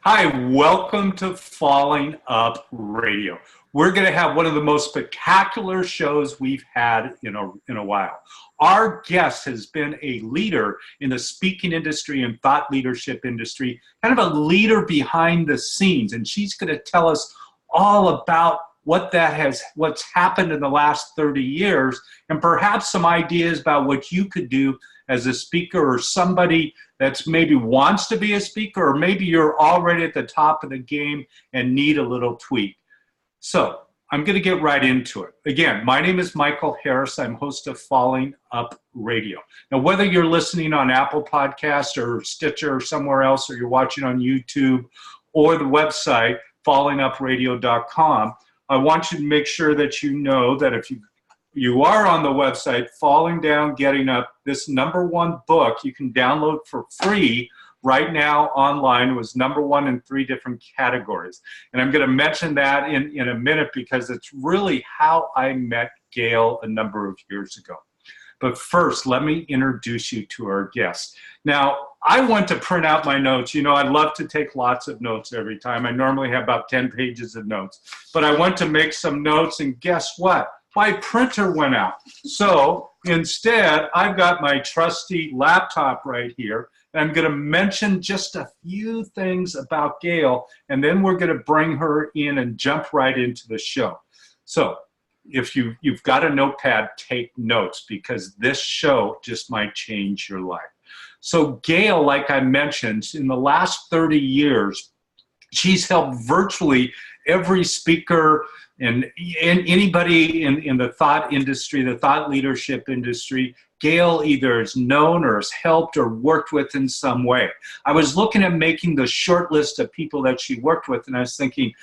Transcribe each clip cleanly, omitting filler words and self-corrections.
Hi, welcome to Falling Up Radio. We're going to have one of the most spectacular shows we've had in a while. Our guest has been a leader in the speaking industry and thought leadership industry, kind of a leader behind the scenes, and she's going to tell us all about what's happened in the last 30 years, and perhaps some ideas about what you could do as a speaker or somebody that's maybe wants to be a speaker, or maybe you're already at the top of the game and need a little tweak. So I'm going to get right into it. Again, my name is Michael Harris. I'm host of Falling Up Radio. Now, whether you're listening on Apple Podcasts or Stitcher or somewhere else, or you're watching on YouTube or the website, fallingupradio.com, I want you to make sure that you know that if you are on the website, Falling Down, Getting Up, this #1 book you can download for free right now online. It was #1 in 3 different categories. And I'm going to mention that in a minute because it's really how I met Gail a number of years ago. But first, let me introduce you to our guest. Now, I want to print out my notes. You know, I love to take lots of notes every time. I normally have about 10 pages of notes. But I want to make some notes, and guess what? My printer went out. So instead, I've got my trusty laptop right here. And I'm going to mention just a few things about Gail, and then we're going to bring her in and jump right into the show. So if you've got a notepad, take notes, because this show just might change your life. So Gail, like I mentioned, in the last 30 years, she's helped virtually every speaker and anybody in the thought industry, the thought leadership industry. Gail either is known or has helped or worked with in some way. I was looking at making the short list of people that she worked with, and I was thinking,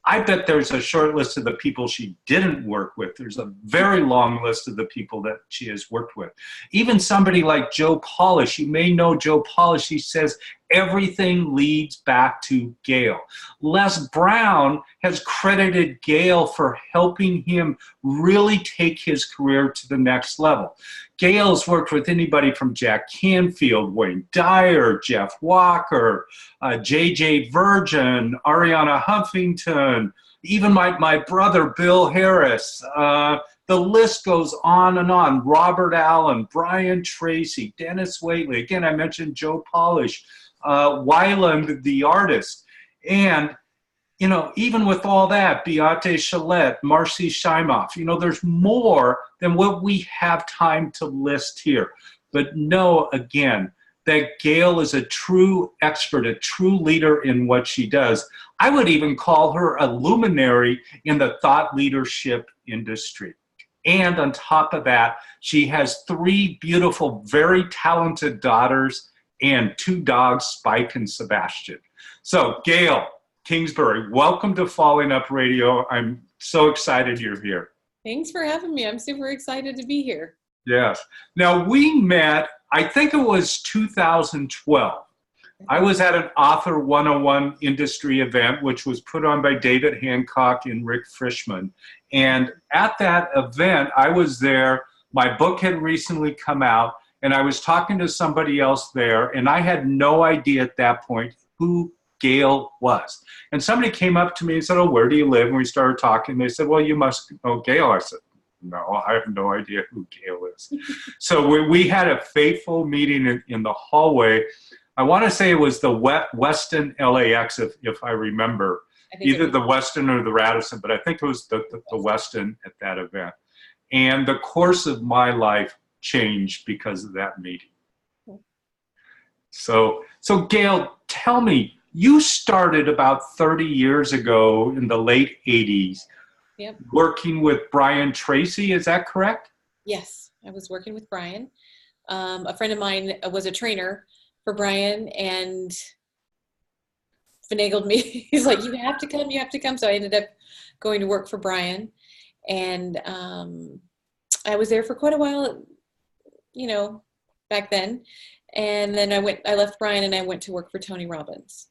I bet there's a short list of the people she didn't work with. There's a very long list of the people that she has worked with. Even somebody like Joe Polish, you may know Joe Polish, he says everything leads back to Gail. Les Brown has credited Gail for helping him really take his career to the next level. Gail's worked with anybody from Jack Canfield, Wayne Dyer, Jeff Walker, J.J. Virgin, Ariana Huffington, even my brother Bill Harris. The list goes on and on. Robert Allen, Brian Tracy, Dennis Waitley. Again, I mentioned Joe Polish, Weiland, the artist. And you know, even with all that, Beate Chalette, Marcy Shimoff, you know, there's more than what we have time to list here. But know, again, that Gail is a true expert, a true leader in what she does. I would even call her a luminary in the thought leadership industry. And on top of that, she has 3 beautiful, very talented daughters and 2 dogs, Spike and Sebastian. So, Gail Kingsbury, welcome to Falling Up Radio. I'm so excited you're here. Thanks for having me. I'm super excited to be here. Yes. Now, we met, I think it was 2012. I was at an Author 101 industry event, which was put on by David Hancock and Rick Frischman. And at that event, I was there. My book had recently come out, and I was talking to somebody else there, and I had no idea at that point who Gail was. And somebody came up to me and said, "Oh, where do you live?" And we started talking. They said, "Well, you must know Gail." I said, "No, I have no idea who Gail is." So we had a fateful meeting in the hallway. I want to say it was the Westin LAX, if I remember, either the Westin or the Radisson, but I think it was the Westin at that event. And the course of my life changed because of that meeting. So Gail, tell me, you started about 30 years ago in the late 80s, yep, working with Brian Tracy, is that correct? Yes, I was working with Brian. A friend of mine was a trainer for Brian and finagled me. He's like, you have to come. So I ended up going to work for Brian. And I was there for quite a while, you know, back then. And then I left Brian and I went to work for Tony Robbins.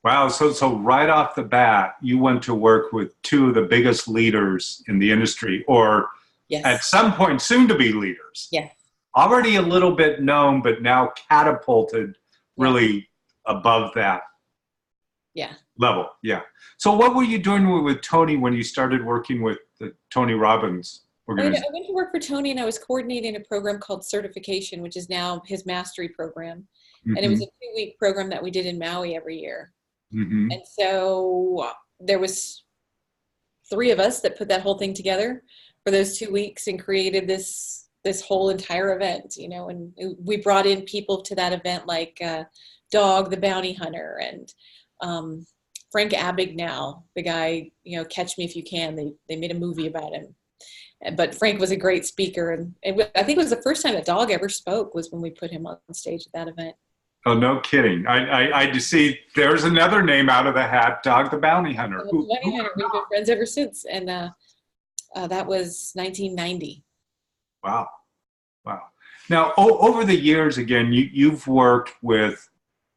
Wow, so right off the bat, you went to work with 2 of the biggest leaders in the industry, or yes, at some point soon to be leaders. Yes. Already a little bit known, but now catapulted really above that. Yeah. level. Yeah. So what were you doing with Tony when you started working with the Tony Robbins I organization? went to work for Tony, and I was coordinating a program called Certification, which is now his mastery program. And it was a 2-week program that we did in Maui every year. Mm-hmm. And so there was 3 of us that put that whole thing together for those 2 weeks and created this whole entire event, you know, and we brought in people to that event like Dog the Bounty Hunter and Frank Abagnale, the guy, you know, Catch Me If You Can. They made a movie about him. But Frank was a great speaker, and I think it was the first time that Dog ever spoke was when we put him on stage at that event. Oh, no kidding. I just see there's another name out of the hat, Dog the Bounty Hunter. Dog the Bounty Hunter. We've been friends ever since, and that was 1990. Wow. Wow. Now, over the years, again, you've worked with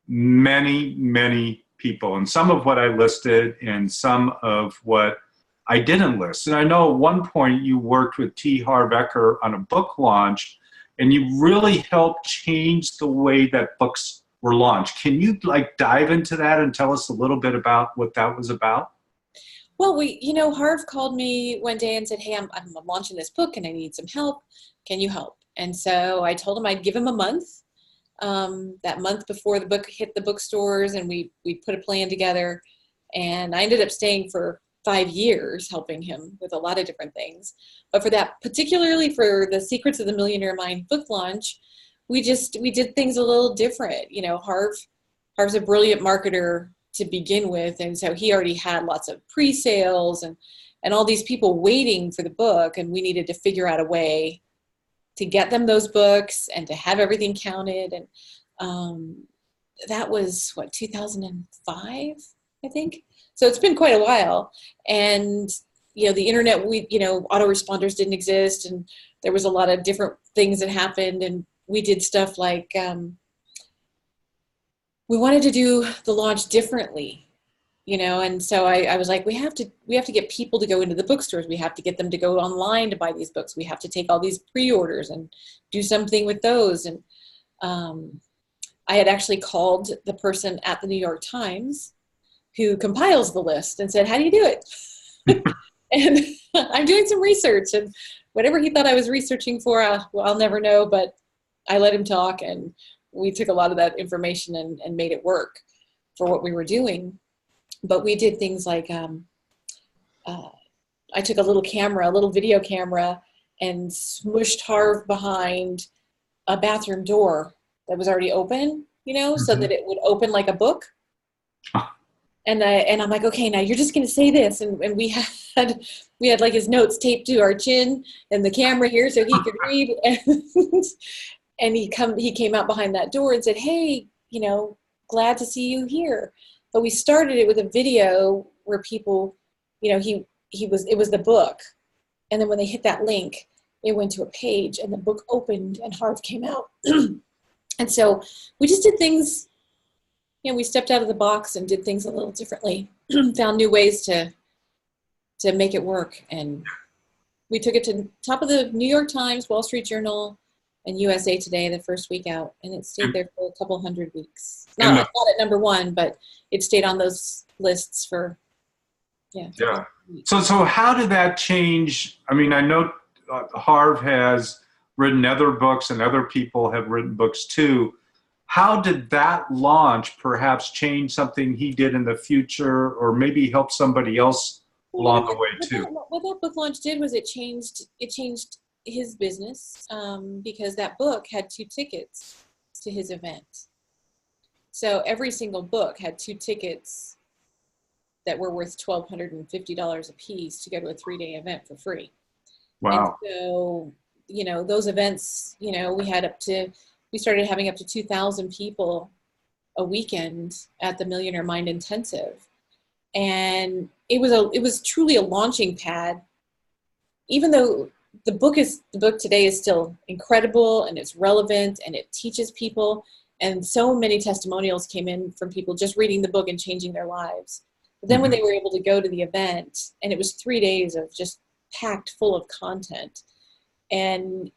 many, many people, and some of what I listed and some of what I didn't list. And I know at one point you worked with Tihar Becker on a book launch, and you really helped change the way that books were launched. Can you dive into that and tell us a little bit about what that was about? Well, Harv called me one day and said, "Hey, I'm launching this book and I need some help. Can you help?" And so I told him I'd give him a month. That month before the book hit the bookstores, and we put a plan together. And I ended up staying for 5 years helping him with a lot of different things. But for that, particularly for the Secrets of the Millionaire Mind book launch, we did things a little different. You know, Harv's a brilliant marketer to begin with, and so he already had lots of pre-sales and all these people waiting for the book, and we needed to figure out a way to get them those books and to have everything counted. And that was 2005, I think. So it's been quite a while. And the internet, autoresponders didn't exist, and there was a lot of different things that happened, and we did stuff like we wanted to do the launch differently, and so I was like, we have to get people to go into the bookstores. We have to get them to go online to buy these books. We have to take all these pre-orders and do something with those. And I had actually called the person at the New York Times who compiles the list and said, "How do you do it?" And I'm doing some research, and whatever he thought I was researching for, I'll never know, but I let him talk, and we took a lot of that information and made it work for what we were doing. But we did things like I took a little video camera, and smushed Harv behind a bathroom door that was already open, so that it would open like a book. And I'm like, "Okay, now you're just going to say this." And we had like his notes taped to our chin and the camera here so he could read. And he came out behind that door and said, "Hey, glad to see you here." But we started it with a video where people, it was the book. And then when they hit that link, it went to a page and the book opened and Harv came out. And so we just did things, we stepped out of the box and did things a little differently, found new ways to make it work. And we took it to the top of the New York Times, Wall Street Journal, and USA Today the first week out, and it stayed there for a couple hundred weeks. Not at #1, but it stayed on those lists for, yeah. So how did that change? I mean, I know Harv has written other books, and other people have written books too. How did that launch perhaps change something he did in the future, or maybe help somebody else along the way too? What that book launch did was it changed his business, because that book had 2 tickets to his event. So every single book had 2 tickets that were worth $1,250 a piece to go to a 3-day event for free. Wow. And so, those events, we started having up to 2,000 people a weekend at the Millionaire Mind Intensive. And it was truly a launching pad, even though the book today is still incredible and it's relevant and it teaches people. And so many testimonials came in from people just reading the book and changing their lives. But then when they were able to go to the event, and it was 3 days of just packed full of content. And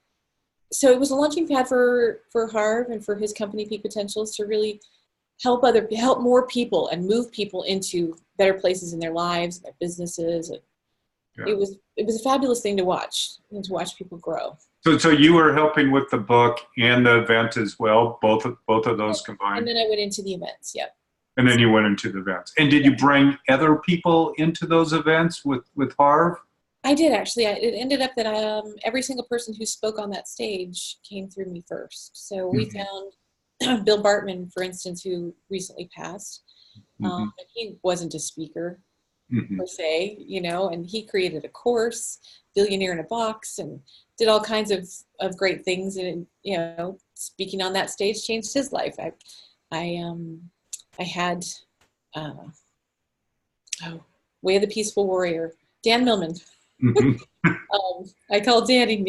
so it was a launching pad for Harv and for his company Peak Potentials to really help more people and move people into better places in their lives, their businesses. Yeah. It was a fabulous thing to watch, and to watch people grow. So you were helping with the book and the event as well, both of those combined? And then I went into the events, yep. And then you went into the events. And did you bring other people into those events with Harv? I did, actually. It ended up that every single person who spoke on that stage came through me first. So we found Bill Bartman, for instance, who recently passed. And he wasn't a speaker per se, and he created a course, Billionaire in a Box, and did all kinds of great things. And, speaking on that stage changed his life. I had, Way of the Peaceful Warrior, Dan Millman. I called Dan, and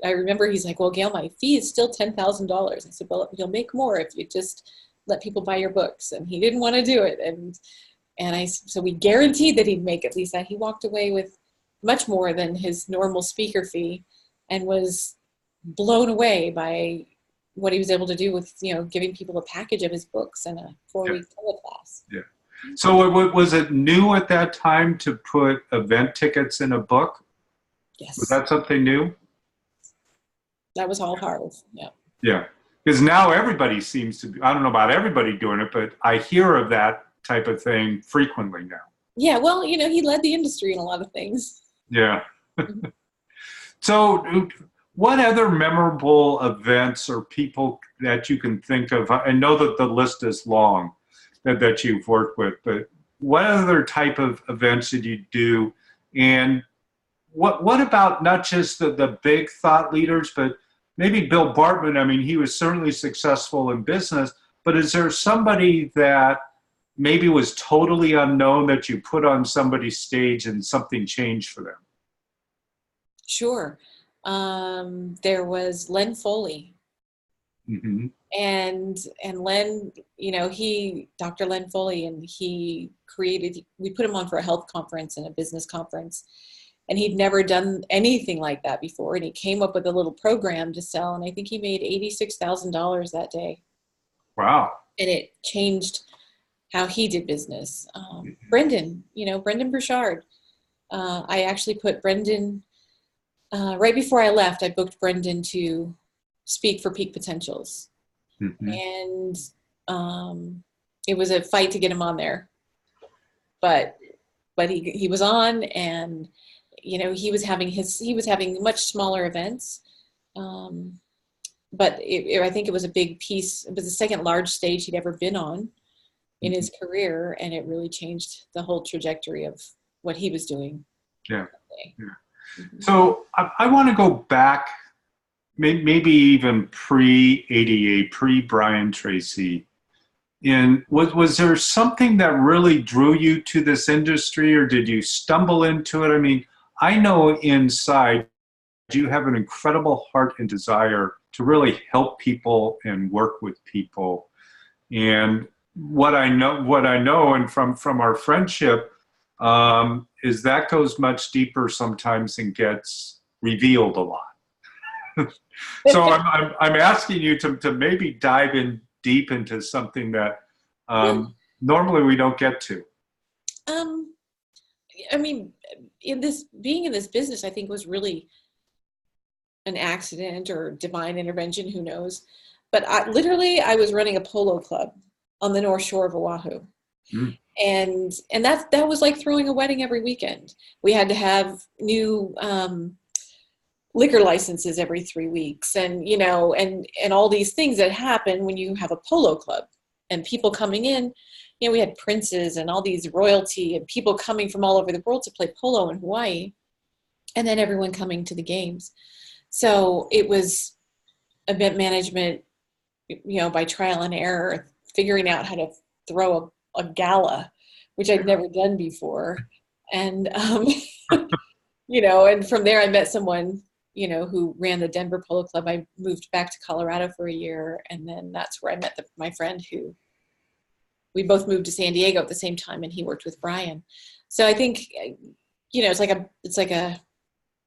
I remember he's like, well, Gail, my fee is still $10,000. I said, well, you'll make more if you just let people buy your books. And he didn't want to do it. So we guaranteed that he'd make at least that. He walked away with much more than his normal speaker fee, and was blown away by what he was able to do with, giving people a package of his books and a 4-week teleclass. Yeah. So was it new at that time to put event tickets in a book? Yes. Was that something new? That was all Harv, yeah. Yeah, because now everybody seems to be, I don't know about everybody doing it, but I hear of that type of thing frequently now. Yeah, well, he led the industry in a lot of things. Yeah. So what other memorable events or people that you can think of? I know that the list is long that you've worked with, but what other type of events did you do? And what about not just the big thought leaders, but maybe Bill Bartman? I mean, he was certainly successful in business, but is there somebody that maybe was totally unknown that you put on somebody's stage and something changed for them? Sure. There was Len Foley. And Len, Dr. Len Foley, and we put him on for a health conference and a business conference, and he'd never done anything like that before. And he came up with a little program to sell, and I think he made $86,000 that day. Wow. And it changed how he did business. Brendon Burchard. I actually put Brendon, right before I left, I booked Brendon to speak for Peak Potentials. And it was a fight to get him on there. But he was on, and he was having much smaller events. But I think it was a big piece. It was the second large stage he'd ever been on in his career, and it really changed the whole trajectory of what he was doing. Yeah. So I want to go back, maybe even pre-ADA, pre-Brian Tracy. And was there something that really drew you to this industry, or did you stumble into it? I mean, I know inside you have an incredible heart and desire to really help people and work with people. And what I know, and from our friendship, is that goes much deeper sometimes and gets revealed a lot. So I'm asking you to maybe dive in deep into something that normally we don't get to. I mean, being in this business, I think was really an accident or divine intervention, who knows? But I was running a polo club on the North Shore of Oahu. And that was like throwing a wedding every weekend. We had to have new liquor licenses every 3 weeks, and and all these things that happen when you have a polo club, and people coming in. We had princes and all these royalty and people coming from all over the world to play polo in Hawaii, and then everyone coming to the games. So it was event management, by trial and error, figuring out how to throw a gala, which I'd never done before. And, and from there I met someone, who ran the Denver Polo Club. I moved back to Colorado for a year, and then that's where I met my friend who, we both moved to San Diego at the same time, and he worked with Brian. So I think, it's like a,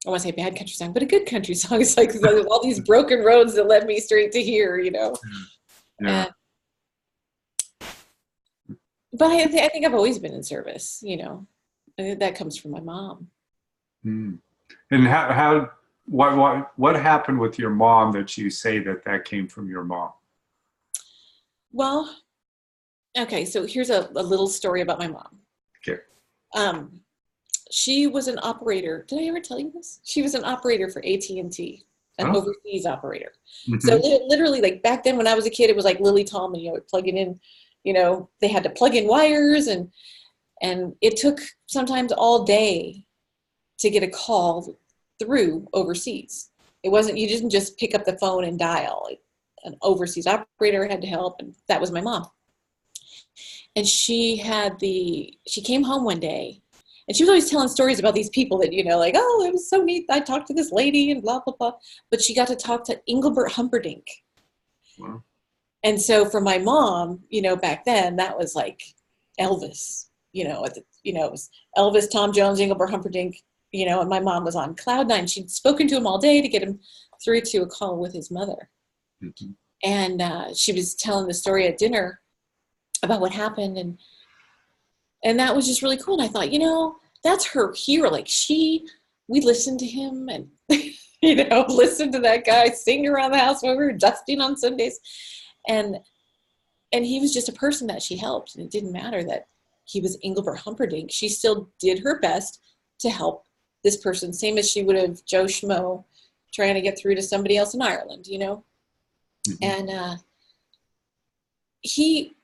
I want to say a bad country song, but a good country song. It's like there's all these broken roads that led me straight to here, Yeah. But I think I've always been in service, you know. I think that comes from my mom. Mm. And what happened with your mom that you say that came from your mom? Well, okay, so here's a little story about my mom. Okay. She was an operator. Did I ever tell you this? She was an operator for AT&T, an overseas operator. Mm-hmm. So literally, like back then when I was a kid, it was like Lily Tallman, you know, plug it in, you know, they had to plug in wires and it took sometimes all day to get a call through overseas. It wasn't, you didn't just pick up the phone and dial. An overseas operator had to help, and that was my mom. And she came home one day, and she was always telling stories about these people that, you know, like, oh, it was so neat. I talked to this lady and blah, blah, blah. But she got to talk to Engelbert Humperdinck. Wow. And so for my mom, you know, back then, that was like Elvis, you know, it was Elvis, Tom Jones, Engelbert Humperdinck, you know, and my mom was on cloud nine. She'd spoken to him all day to get him through to a call with his mother. Mm-hmm. And she was telling the story at dinner about what happened. And that was just really cool. And I thought, you know, that's her hero. Like we listened to him and, you know, listened to that guy sing around the house when we were dusting on Sundays. And he was just a person that she helped. And it didn't matter that he was Engelbert Humperdinck. She still did her best to help this person, same as she would have Joe Schmo trying to get through to somebody else in Ireland, you know? Mm-hmm. And he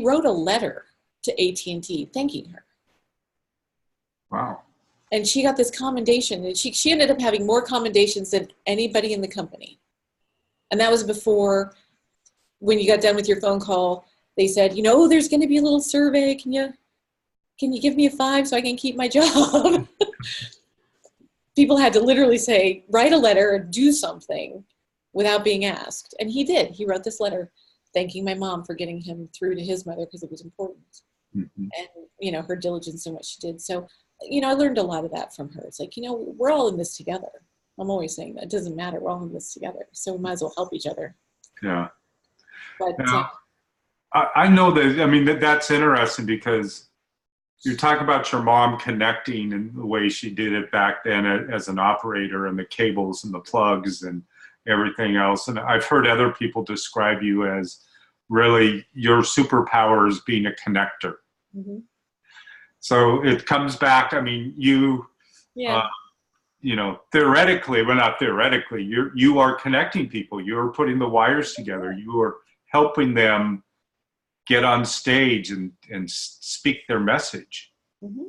wrote a letter to AT&T thanking her. Wow. And she got this commendation, and she ended up having more commendations than anybody in the company. And that was before, when you got done with your phone call, they said, you know, there's going to be a little survey. Can you give me a 5 so I can keep my job? People had to literally say, write a letter or do something without being asked. And he did. He wrote this letter thanking my mom for getting him through to his mother because it was important. Mm-hmm. And, you know, her diligence in what she did. So, you know, I learned a lot of that from her. It's like, you know, we're all in this together. I'm always saying that. It doesn't matter. We're all in this together. So we might as well help each other. Yeah. But now, I know that, I mean, that's interesting because you talk about your mom connecting in the way she did it back then as an operator, and the cables and the plugs and everything else. And I've heard other people describe you as really your superpower is being a connector. Mm-hmm. So it comes back, I mean, you know, theoretically, well, not theoretically, you are connecting people. You're putting the wires together. You are helping them get on stage and speak their message. Mm-hmm.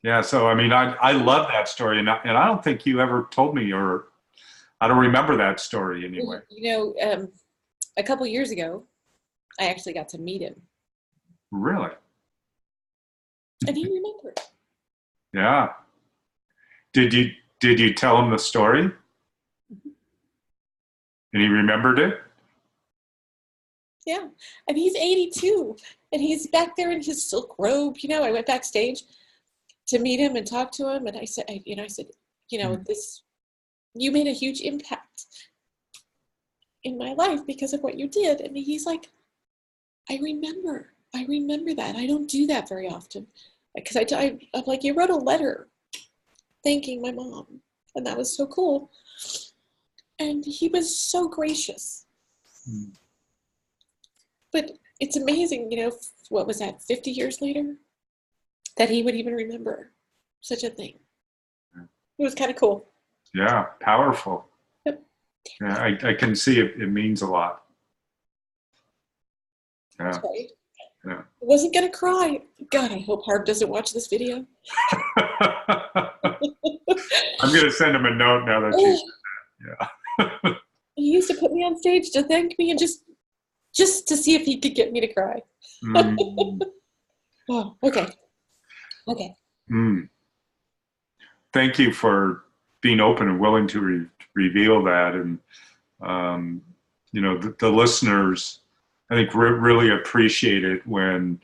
Yeah, so I mean, I love that story, and I don't think you ever told me, or I don't remember that story anyway. You know, a couple years ago, I actually got to meet him. Really? And he remembered. Yeah. Did you tell him the story? Mm-hmm. And he remembered it? Yeah, and he's 82, and he's back there in his silk robe. You know, I went backstage to meet him and talk to him, and I said, you know, this, you made a huge impact in my life because of what you did. And he's like, I remember that. I don't do that very often, because I'm like, you wrote a letter thanking my mom, and that was so cool. And he was so gracious. Mm. But it's amazing, you know, what was that, 50 years later, that he would even remember such a thing. It was kind of cool. Yeah, powerful. Yep. Yeah, I can see it means a lot. Yeah. That's right. Yeah. I wasn't going to cry. God, I hope Harv doesn't watch this video. I'm going to send him a note now that you said that. Yeah. He used to put me on stage to thank me and just to see if he could get me to cry. Mm. Oh, okay. Okay. Mm. Thank you for being open and willing to reveal that. And, you know, the listeners, I think, really appreciate it when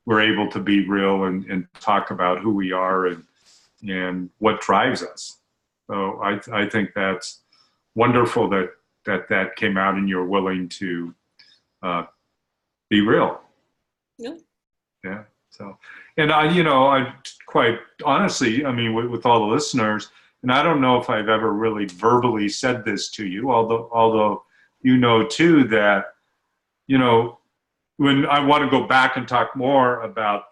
we're able to be real and talk about who we are and what drives us. So I think that's wonderful that came out and you're willing to be real. Yeah. Yeah. So, and I quite honestly, I mean, with all the listeners, and I don't know if I've ever really verbally said this to you, although too that, when I want to go back and talk more about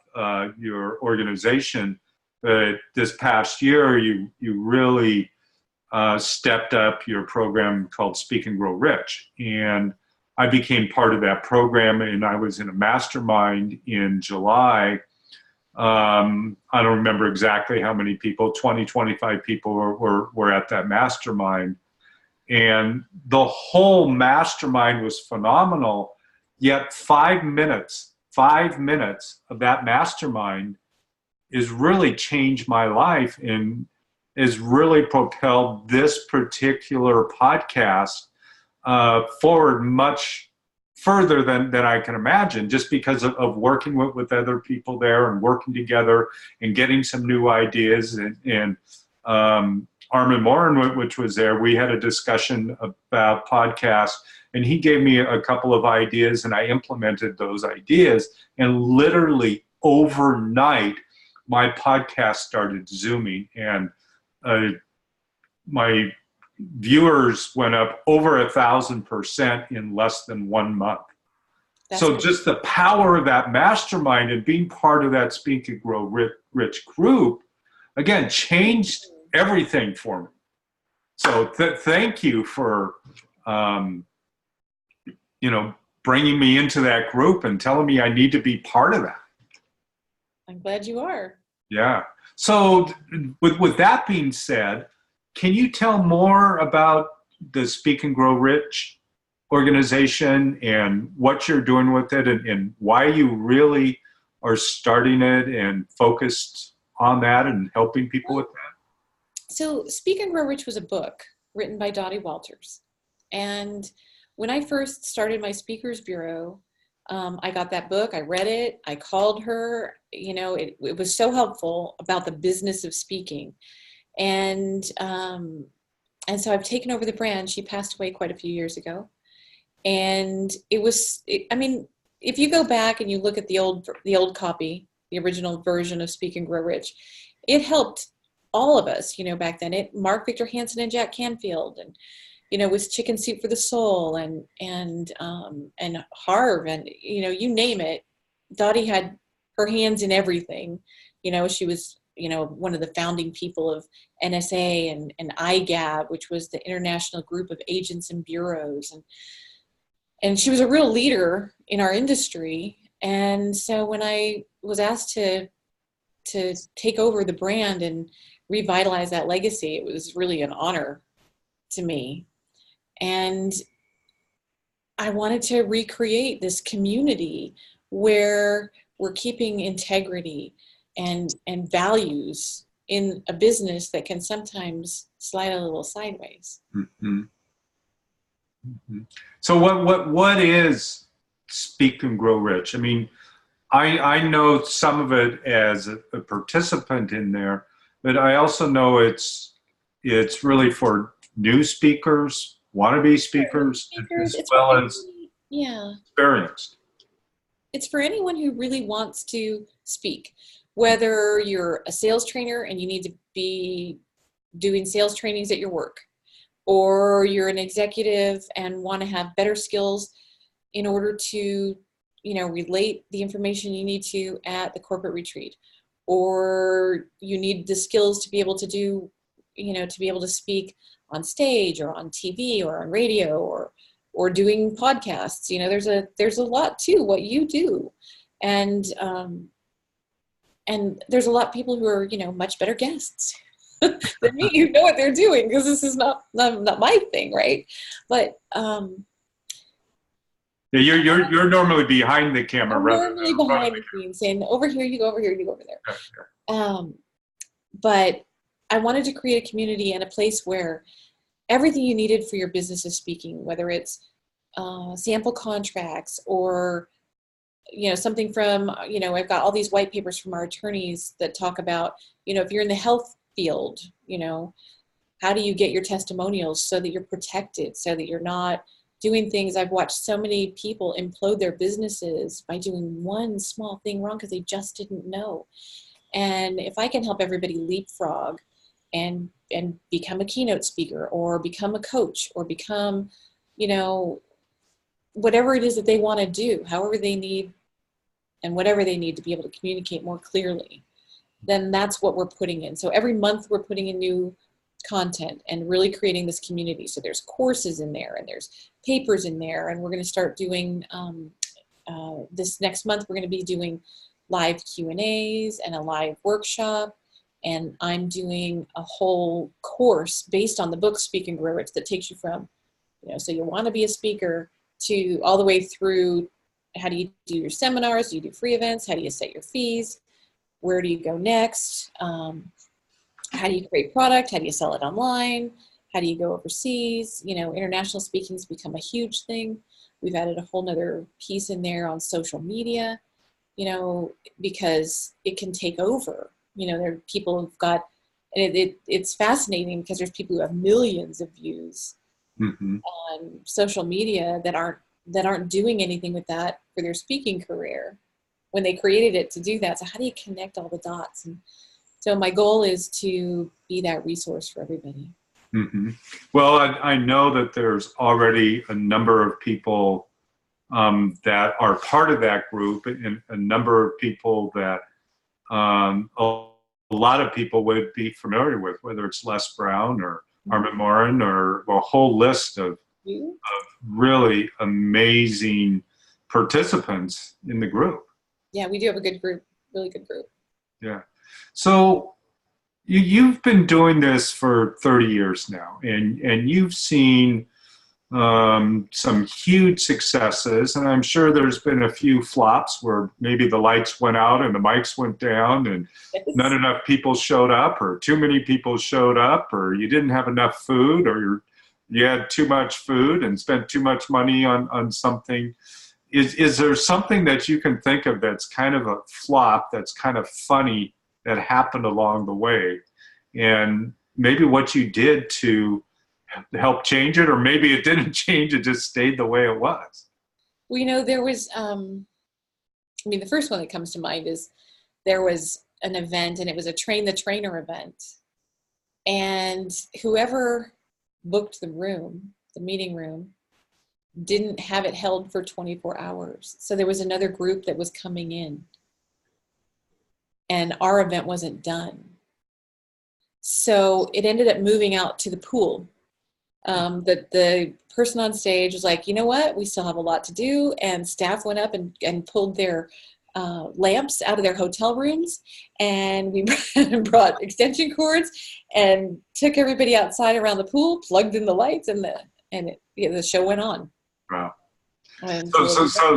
your organization, this past year, you really stepped up your program called Speak and Grow Rich. And I became part of that program, and I was in a mastermind in July. I don't remember exactly how many people, 20, 25 people were at that mastermind. And the whole mastermind was phenomenal. Yet 5 minutes of that mastermind has really changed my life and has really propelled this particular podcast forward much further than I can imagine, just because of working with other people there and working together and getting some new ideas. And Armin Morin, which was there, we had a discussion about podcasts, and he gave me a couple of ideas, and I implemented those ideas. And literally overnight, my podcast started zooming, and my viewers went up over 1,000% in less than 1 month. So just the power of that mastermind and being part of that Speak and Grow Rich group, again, changed everything for me. So thank you for, bringing me into that group and telling me I need to be part of that. I'm glad you are. Yeah. So with that being said, can you tell more about the Speak and Grow Rich organization and what you're doing with it, and why you really are starting it and focused on that and helping people with that? So Speak and Grow Rich was a book written by Dottie Walters. And when I first started my speakers bureau, I got that book, I read it, I called her, it was so helpful about the business of speaking. And so I've taken over the brand. She passed away quite a few years ago. And if you go back and you look at the old copy, the original version of Speak and Grow Rich, it helped all of us, back then. Mark Victor Hansen and Jack Canfield, and, was Chicken Soup for the Soul, and Harv, and, you name it. Dottie had her hands in everything. She was, one of the founding people of NSA and IGAB, which was the International Group of Agents and Bureaus. And she was a real leader in our industry. And so when I was asked to take over the brand and revitalize that legacy, it was really an honor to me. And I wanted to recreate this community where we're keeping integrity and values in a business that can sometimes slide a little sideways. Mm-hmm. Mm-hmm. So what is Speak and Grow Rich? I mean, I know some of it as a participant in there, but I also know it's really for new speakers, wannabe speakers, as well as experienced. It's for anyone who really wants to speak, whether you're a sales trainer and you need to be doing sales trainings at your work, or you're an executive and want to have better skills in order to, relate the information you need to at the corporate retreat, or you need the skills to be able to do, to be able to speak on stage or on TV or on radio or doing podcasts. There's a lot to what you do. And there's a lot of people who are, much better guests than me, who know what they're doing, because this is not my thing, right? But yeah, you're normally behind the camera. I'm normally behind the scenes, saying, over here, you go over here, you go over there. Sure. But I wanted to create a community and a place where everything you needed for your business of speaking, whether it's sample contracts or something from, I've got all these white papers from our attorneys that talk about, if you're in the health field, how do you get your testimonials so that you're protected, so that you're not doing things. I've watched so many people implode their businesses by doing one small thing wrong because they just didn't know. And if I can help everybody leapfrog and become a keynote speaker or become a coach or become, you know, whatever it is that they want to do, however they need and whatever they need to be able to communicate more clearly, then that's what we're putting in. So every month we're putting in new content and really creating this community. So there's courses in there and there's papers in there, and we're going to start doing, this next month, we're going to be doing live Q&As and a live workshop. And I'm doing a whole course based on the book Speak and Grow Rich that takes you from, you know, so you want to be a speaker to all the way through how do you do your seminars, do you do free events, how do you set your fees, where do you go next, how do you create product, how do you sell it online, how do you go overseas. You know, international speaking has become a huge thing. We've added a whole nother piece in there on social media, you know, because it can take over. You know, there are people who've got, and it's fascinating because there's people who have millions of views on social media that aren't doing anything with that for their speaking career when they created it to do that. So how do you connect all the dots? And so my goal is to be that resource for everybody. Well, I know that there's already a number of people that are part of that group, and a number of people that a lot of people would be familiar with, whether it's Les Brown or Armin Morin or a whole list of really amazing participants in the group. Yeah, we do have a good group, really good group. Yeah. So you've been doing this for 30 years now, and you've seen some huge successes, and I'm sure there's been a few flops where maybe the lights went out and the mics went down and not enough people showed up, or too many people showed up, or you didn't have enough food, or you had too much food and spent too much money on something. Is there something that you can think of that's kind of a flop, that's kind of funny, that happened along the way, and maybe what you did to help change it, or maybe it didn't change, it just stayed the way it was? Well, you know, there was, I mean, the first one that comes to mind is there was an event, and it was a train the trainer event, and whoever booked the room, the meeting room, didn't have it held for 24 hours. So there was another group that was coming in, and our event wasn't done. So it ended up moving out to the pool. The person on stage was like, you know what, we still have a lot to do. And staff went up and pulled their lamps out of their hotel rooms. And we brought extension cords and took everybody outside around the pool, plugged in the lights, and the show went on. Wow. And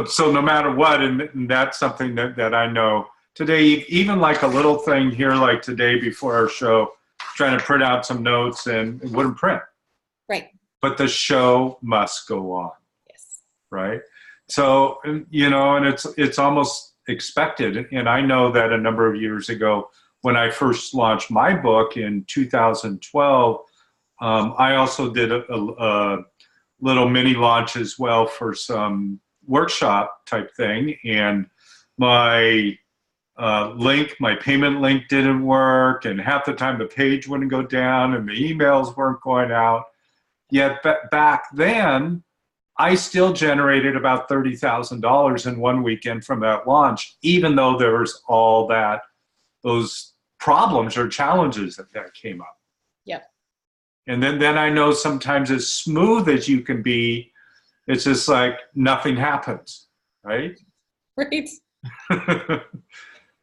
so no matter what, and that's something that I know today, even like a little thing here, like today before our show, trying to print out some notes, and it wouldn't print. Right. But the show must go on. Yes. Right. So, you know, and it's almost expected. And I know that a number of years ago, when I first launched my book in 2012, I also did a little mini launch as well for some workshop type thing. And my my payment link didn't work, and half the time the page wouldn't go down and the emails weren't going out. Yet back then, I still generated about $30,000 in one weekend from that launch, even though there was all those problems or challenges that came up. Yep. And then I know sometimes as smooth as you can be, it's just like nothing happens, right? Right.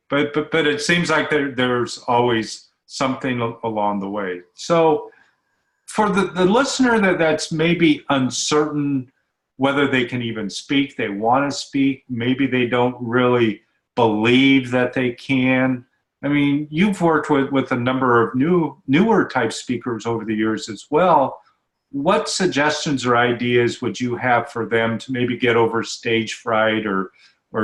But it seems like there's always something along the way. So for the listener that's maybe uncertain whether they can even speak, they want to speak, maybe they don't really believe that they can. I mean, you've worked with a number of newer type speakers over the years as well. What suggestions or ideas would you have for them to maybe get over stage fright or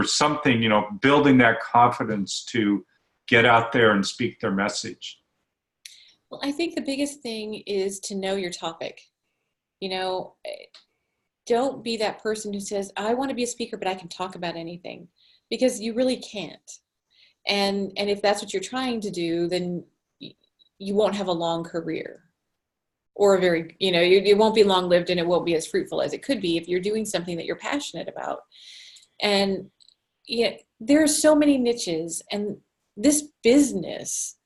something, you know, building that confidence to get out there and speak their message? Well, I think the biggest thing is to know your topic. You know, don't be that person who says, I want to be a speaker, but I can talk about anything, because you really can't. And if that's what you're trying to do, then you won't have a long career, or a very, it won't be long lived, and it won't be as fruitful as it could be if you're doing something that you're passionate about. And there are so many niches, and this business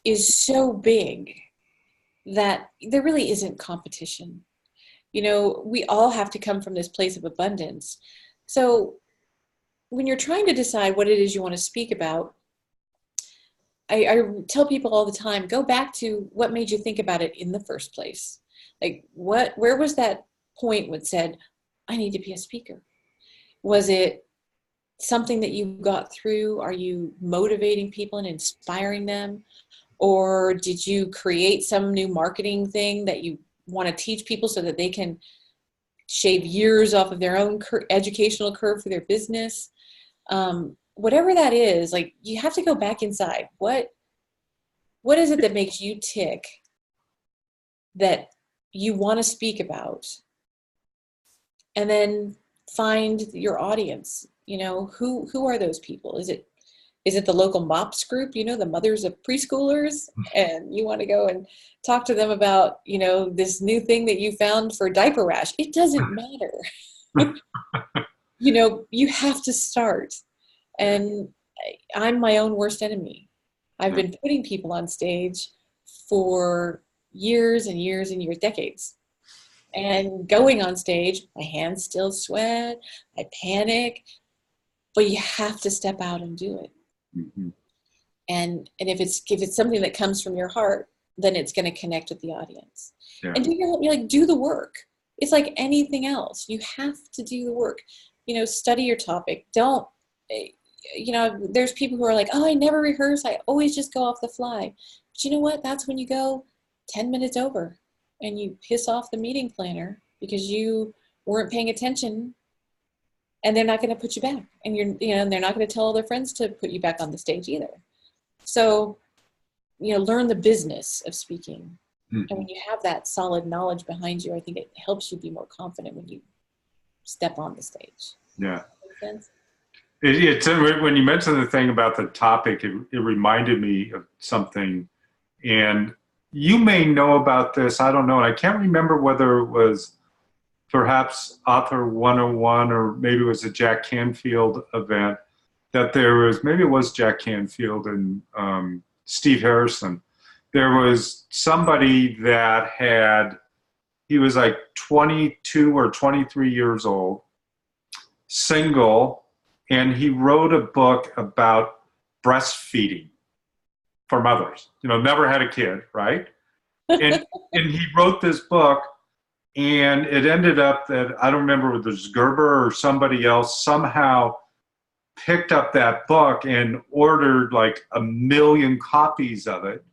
is so big that there really isn't competition. We all have to come from this place of abundance. So when you're trying to decide what it is you want to speak about, I tell people all the time, go back to what made you think about it in the first place. Like, where was that point when it said, I need to be a speaker? Was it something that you got through? Are you motivating people and inspiring them? Or did you create some new marketing thing that you want to teach people so that they can shave years off of their own educational curve for their business? Whatever that is, like, you have to go back inside. What is it that makes you tick, that you want to speak about? And then find your audience. Who are those people? Is it the local MOPS group, the mothers of preschoolers, and you want to go and talk to them about, this new thing that you found for diaper rash? It doesn't matter. You have to start. And I'm my own worst enemy. I've been putting people on stage for years and years and years, decades. And going on stage, my hands still sweat, I panic, but you have to step out and do it. Mm-hmm. And if it's something that comes from your heart, then it's going to connect with the audience. Yeah. And do the work. It's like anything else. You have to do the work. Study your topic. Don't, there's people who are like, oh, I never rehearse. I always just go off the fly. But you know what? That's when you go 10 minutes over and you piss off the meeting planner because you weren't paying attention, and they're not going to put you back. And and they're not going to tell all their friends to put you back on the stage either. So, learn the business of speaking. Mm-hmm. And when you have that solid knowledge behind you, I think it helps you be more confident when you step on the stage. Yeah. Make sense? When you mentioned the thing about the topic, it reminded me of something, and you may know about this. I don't know. And I can't remember whether it was perhaps Author 101 or maybe it was a Jack Canfield event, that maybe it was Jack Canfield and Steve Harrison. There was somebody that he was like 22 or 23 years old, single, and he wrote a book about breastfeeding for mothers. Never had a kid, right? And he wrote this book, and it ended up that, I don't remember whether it was Gerber or somebody else, somehow picked up that book and ordered like 1 million copies of it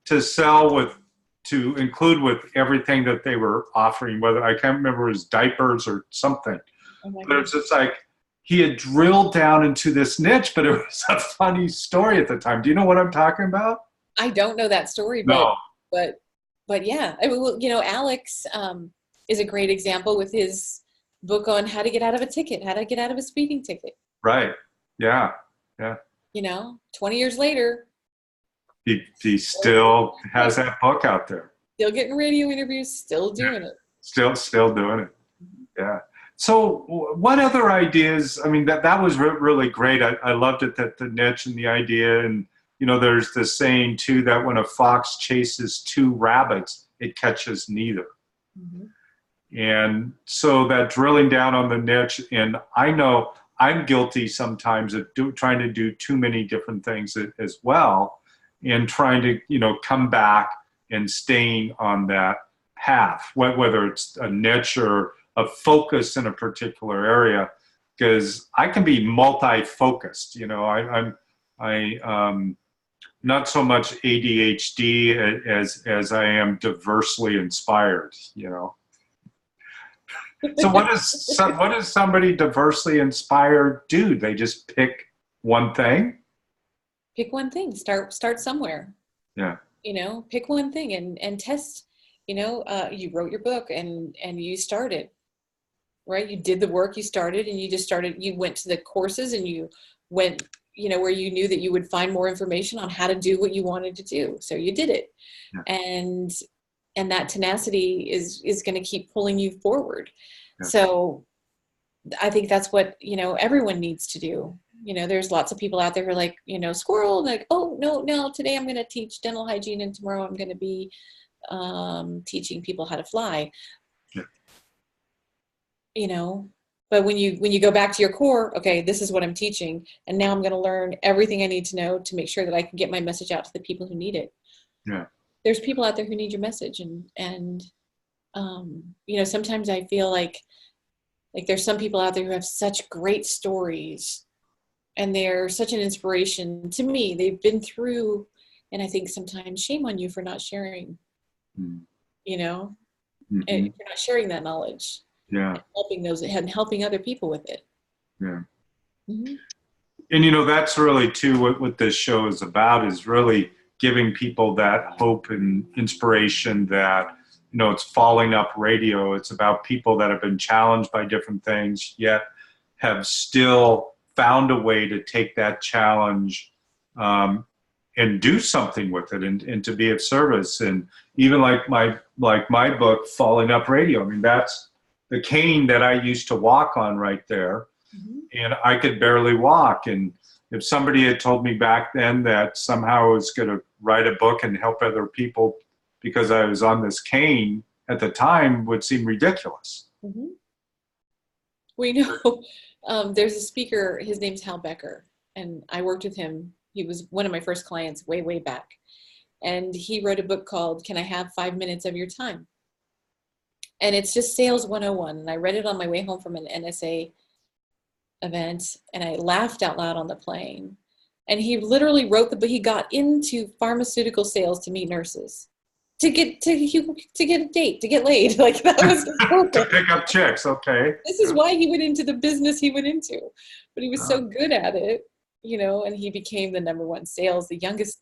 to sell to include with everything that they were offering, whether, I can't remember, it was diapers or something. Oh my God. But it's just like, he had drilled down into this niche, but it was a funny story at the time. Do you know what I'm talking about? I don't know that story, no. but yeah. Alex is a great example with his book on how to get out of a speeding ticket. Right. Yeah. Yeah. 20 years later, he still has that book out there. Still getting radio interviews, still doing it. Still doing it. Yeah. So what other ideas, that was really great. I loved it, that the niche and the idea. And, there's this saying too, that when a fox chases 2 rabbits, it catches neither. Mm-hmm. And so that drilling down on the niche, and I know I'm guilty sometimes of trying to do too many different things as well, and trying to, come back and staying on that path, whether it's a niche or a focus in a particular area, because I can be multi-focused. I'm not so much ADHD as I am diversely inspired. So what does somebody diversely inspired do? They just pick one thing? Pick one thing. Start somewhere. Yeah. Pick one thing and test. You wrote your book and you started. right? You did the work, you started, and you went to the courses, and you went, where you knew that you would find more information on how to do what you wanted to do. So you did it. Yeah. And that tenacity is going to keep pulling you forward. Yeah. So I think that's what, everyone needs to do. There's lots of people out there who are like, squirrel, like, oh, no, today I'm going to teach dental hygiene, and tomorrow I'm going to be teaching people how to fly. Yeah. But when you go back to your core, okay, this is what I'm teaching, and now I'm going to learn everything I need to know to make sure that I can get my message out to the people who need it. Yeah. There's people out there who need your message, and sometimes I feel like there's some people out there who have such great stories, and they're such an inspiration to me. They've been through, and I think sometimes shame on you for not sharing, mm-hmm. And for not sharing that knowledge. Yeah. And helping other people with it. Yeah. Mm-hmm. And that's really too what this show is about, is really giving people that hope and inspiration that, it's Falling Up Radio. It's about people that have been challenged by different things, yet have still found a way to take that challenge and do something with it, and to be of service. And even like my book, Falling Up Radio, I mean, that's the cane that I used to walk on right there. Mm-hmm. And I could barely walk. And if somebody had told me back then that somehow I was going to write a book and help other people because I was on this cane at the time, would seem ridiculous. Mm-hmm. There's a speaker, his name's Harv Eker, and I worked with him. He was one of my first clients way, way back. And he wrote a book called Can I Have 5 Minutes of Your Time? And it's just Sales 101. And I read it on my way home from an NSA event, and I laughed out loud on the plane. And he literally wrote the book. He got into pharmaceutical sales to meet nurses, to get a date, to get laid. Like, that was his purpose. To pick up chicks. Okay. This is why he went into the business he went into, but he was so good at it, and he became the #1 the youngest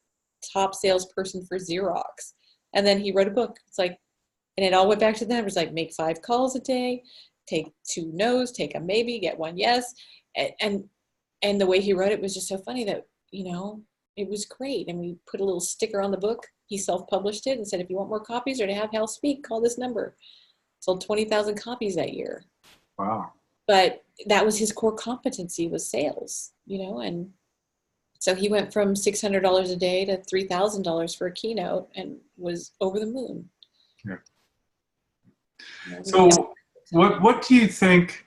top salesperson for Xerox. And then he wrote a book. It's like, and it all went back to them. It was like, make 5 calls a day, take 2 no's, take a maybe, get 1 yes. And the way he wrote it was just so funny that, it was great. And we put a little sticker on the book. He self-published it and said, if you want more copies or to have Hal speak, call this number. Sold 20,000 copies that year. Wow. But that was his core competency, was sales, and so he went from $600 a day to $3,000 for a keynote and was over the moon. Yeah. So what do you think?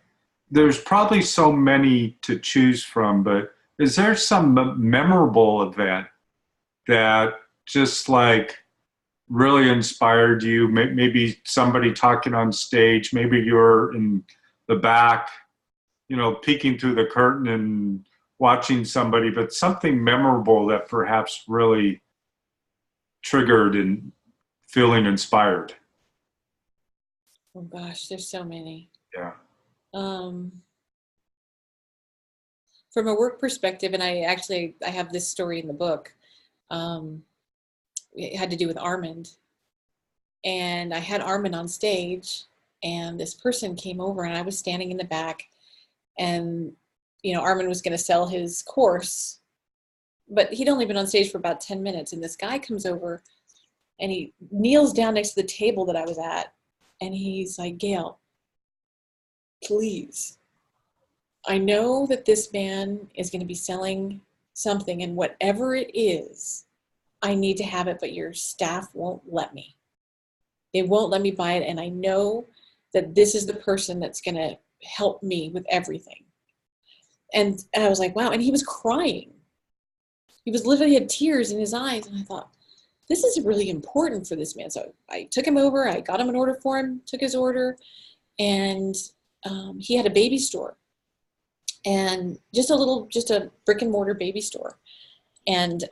There's probably so many to choose from, but is there some memorable event that just really inspired you? Maybe somebody talking on stage, maybe you're in the back, peeking through the curtain and watching somebody, but something memorable that perhaps really triggered and feeling inspired. Oh gosh, there's so many. Yeah. From a work perspective, and I have this story in the book. It had to do with Armand, and I had Armand on stage, and this person came over, and I was standing in the back, and Armand was going to sell his course, but he'd only been on stage for about 10 minutes, and this guy comes over, and he kneels down next to the table that I was at, and he's like, Gail, please, I know that this man is going to be selling something, and whatever it is, I need to have it, but your staff won't let me. They won't let me buy it, and I know that this is the person that's going to help me with everything. And I was like, wow. And he was crying. He was literally had tears in his eyes, and I thought, this is really important for this man. So I took him over, I got him an order for him, took his order, and he had a baby store. And just a brick and mortar baby store. And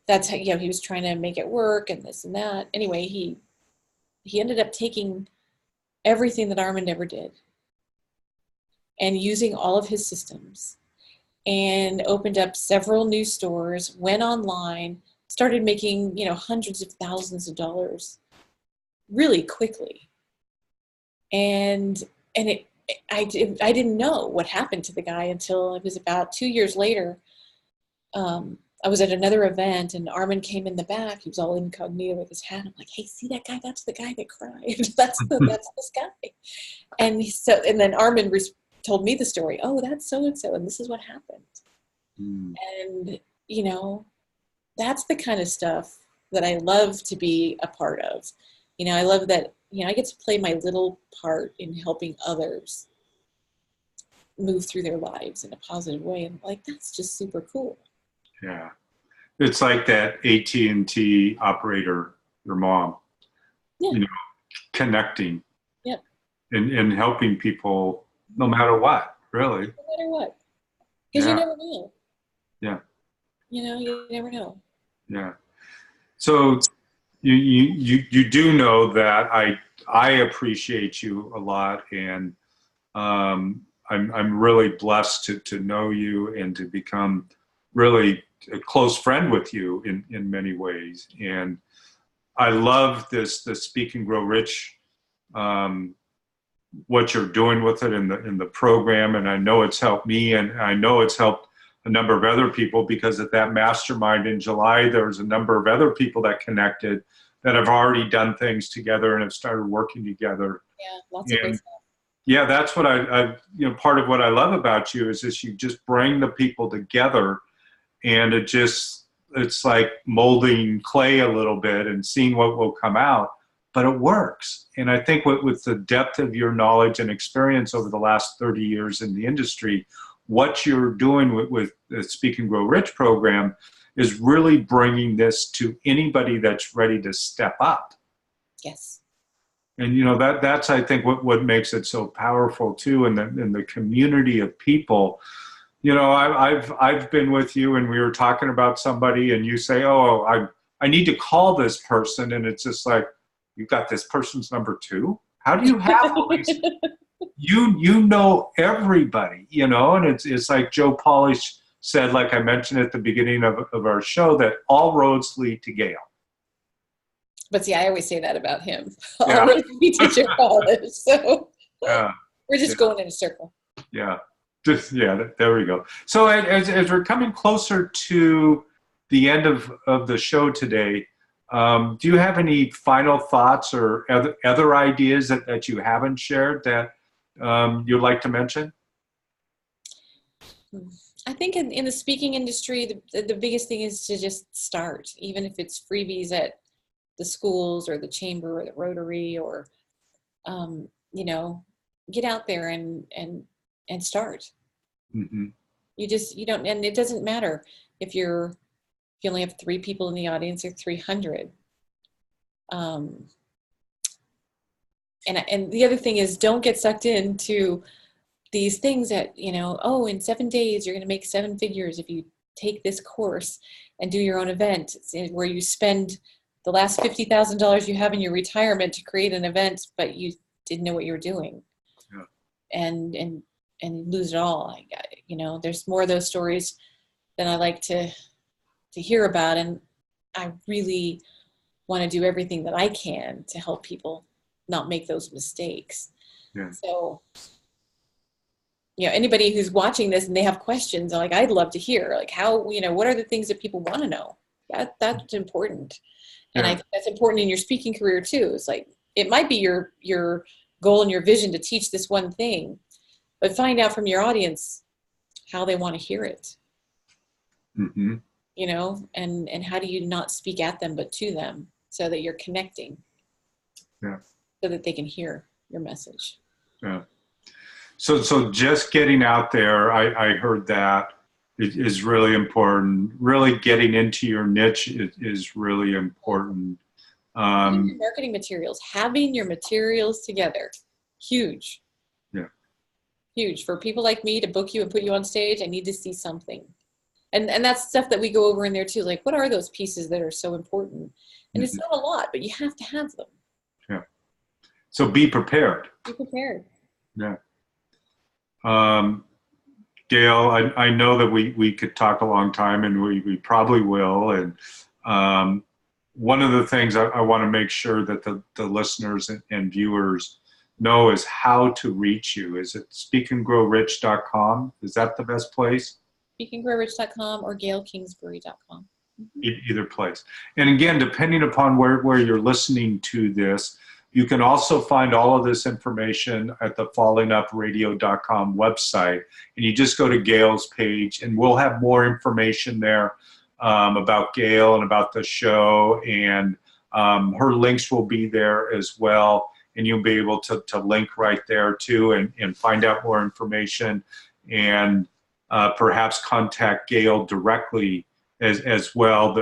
that's how, he was trying to make it work and this and that. Anyway, he ended up taking everything that Armand ever did and using all of his systems, and opened up several new stores, went online, started making, hundreds of thousands of dollars really quickly. And and I didn't know what happened to the guy until it was about 2 years later. I was at another event and Armin came in the back. He was all incognito with his hat. I'm like, hey, see that guy? That's the guy that cried. that's this guy. And then Armin told me the story. Oh, that's so-and-so. And this is what happened. And, you know, that's the kind of stuff that I love to be a part of. You know, I love that, you know, I get to play my little part in helping others move through their lives in a positive way. And like, that's just super cool. Yeah. It's like that AT&T operator, your mom, you know, connecting and helping people no matter what, really. No matter what. Because you never know. Yeah. You know, you never know. Yeah. So you do know that I appreciate you a lot, and I'm really blessed to know you and to become really a close friend with you in many ways. And I love the Speak and Grow Rich, what you're doing with it in the program. And I know it's helped me, and I know it's helped a number of other people, because at that mastermind in July, there was a number of other people that connected that have already done things together and have started working together. Yeah, lots of great stuff. Yeah, that's what I you know, part of what I love about you is this, you just bring the people together, and it's like molding clay a little bit and seeing what will come out, but it works. And I think with the depth of your knowledge and experience over the last 30 years in the industry, what you're doing with the Speak and Grow Rich program is really bringing this to anybody that's ready to step up. Yes. And you know, that's I think what makes it so powerful too, in the community of people. You know, I've been with you, and we were talking about somebody, and you say, oh, I need to call this person, and it's just like, you got this person's number too? How do you have all these? You know everybody, you know, and it's like Joe Polish said, like I mentioned at the beginning of our show, that all roads lead to Gail. But see, I always say that about him. All roads lead to Joe Polish. So we're just going in a circle. Yeah. There we go. So as we're coming closer to the end of the show today, do you have any final thoughts or other ideas that you haven't shared that you'd like to mention? I think in the speaking industry, the biggest thing is to just start, even if it's freebies at the schools or the chamber or the Rotary, or, you know, get out there and start. Mm-hmm. You don't, and it doesn't matter if you only have 3 people in the audience or 300. And the other thing is, don't get sucked into these things that, you know, oh, in 7 days, you're going to make 7 figures if you take this course and do your own event, where you spend the last $50,000 you have in your retirement to create an event, but you didn't know what you were doing. Yeah. And lose it all. You know, there's more of those stories than I like to hear about. And I really want to do everything that I can to help people not make those mistakes. Yeah. So, you know, anybody who's watching this and they have questions, like, I'd love to hear, like, how, you know, what are the things that people want to know? That's important. And I think that's important in your speaking career too. It's like, it might be your goal and your vision to teach this one thing, but find out from your audience how they want to hear it. Mm-hmm. You know, and how do you not speak at them, but to them, so that you're connecting. Yeah. So that they can hear your message. Yeah. So just getting out there, I heard that is really important. Really getting into your niche is really important. Your marketing materials, having your materials together, huge. Yeah. Huge. For people like me to book you and put you on stage, I need to see something. And that's stuff that we go over in there too. Like, what are those pieces that are so important? And it's not a lot, but you have to have them. Yeah. So be prepared. Be prepared. Yeah. Gail, I know that we could talk a long time, and we probably will. And one of the things I want to make sure that the listeners and viewers know is how to reach you. Is it speakandgrowrich.com? Is that the best place? speakandgrowrich.com or gailkingsbury.com. Either place. And again, depending upon where you're listening to this, you can also find all of this information at the fallingupradio.com website. And you just go to Gail's page, and we'll have more information there about Gail and about the show. And her links will be there as well. And you'll be able to link right there too, and find out more information, and perhaps contact Gail directly as well.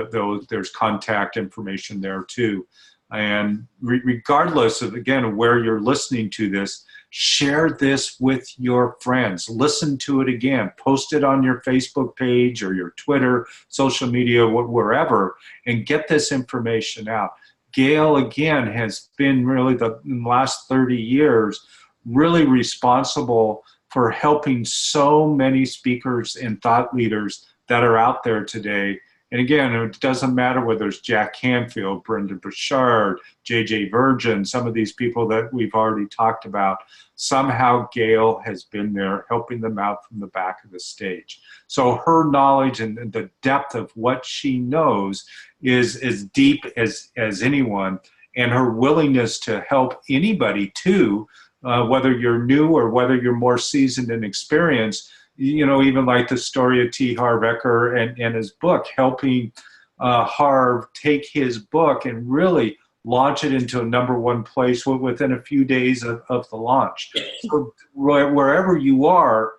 There's contact information there too. And regardless of, again, where you're listening to this, share this with your friends. Listen to it again. Post it on your Facebook page or your Twitter, social media, wherever, and get this information out. Gail, again, has been really in the last 30 years really responsible for helping so many speakers and thought leaders that are out there today. And again, it doesn't matter whether it's Jack Canfield, Brendon Burchard, J.J. Virgin, some of these people that we've already talked about. Somehow Gail has been there helping them out from the back of the stage. So her knowledge and the depth of what she knows is as deep as anyone, and her willingness to help anybody too, whether you're new or whether you're more seasoned and experienced. You know, even like the story of Tihar Becker and his book, helping Harv take his book and really launch it into a #1 place within a few days of the launch. So wherever you are,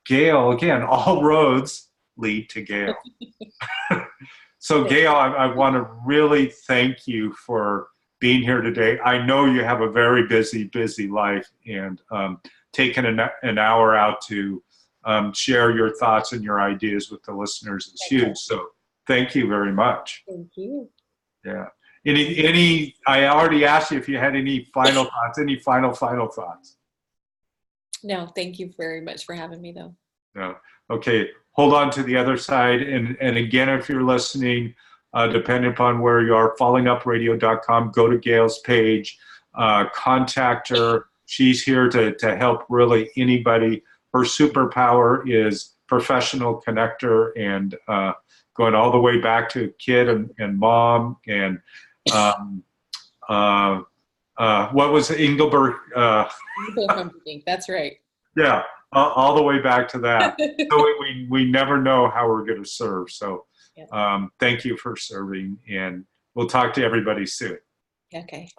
Gail, again, all roads lead to Gail. So Gail, I want to really thank you for being here today. I know you have a very busy life, and taking an hour out to share your thoughts and your ideas with the listeners is huge. So thank you very much. Thank you. Yeah. I already asked you if you had any final thoughts, any final thoughts. No, thank you very much for having me though. No. Okay. Hold on to the other side. And again, if you're listening, depending upon where you are, fallingupradio.com, go to Gail's page, contact her. She's here to help really anybody. Her superpower is professional connector, and going all the way back to kid and mom, and what was it, Engelbert? That's right. Yeah, all the way back to that. So we never know how we're going to serve. So thank you for serving, and we'll talk to everybody soon. Okay.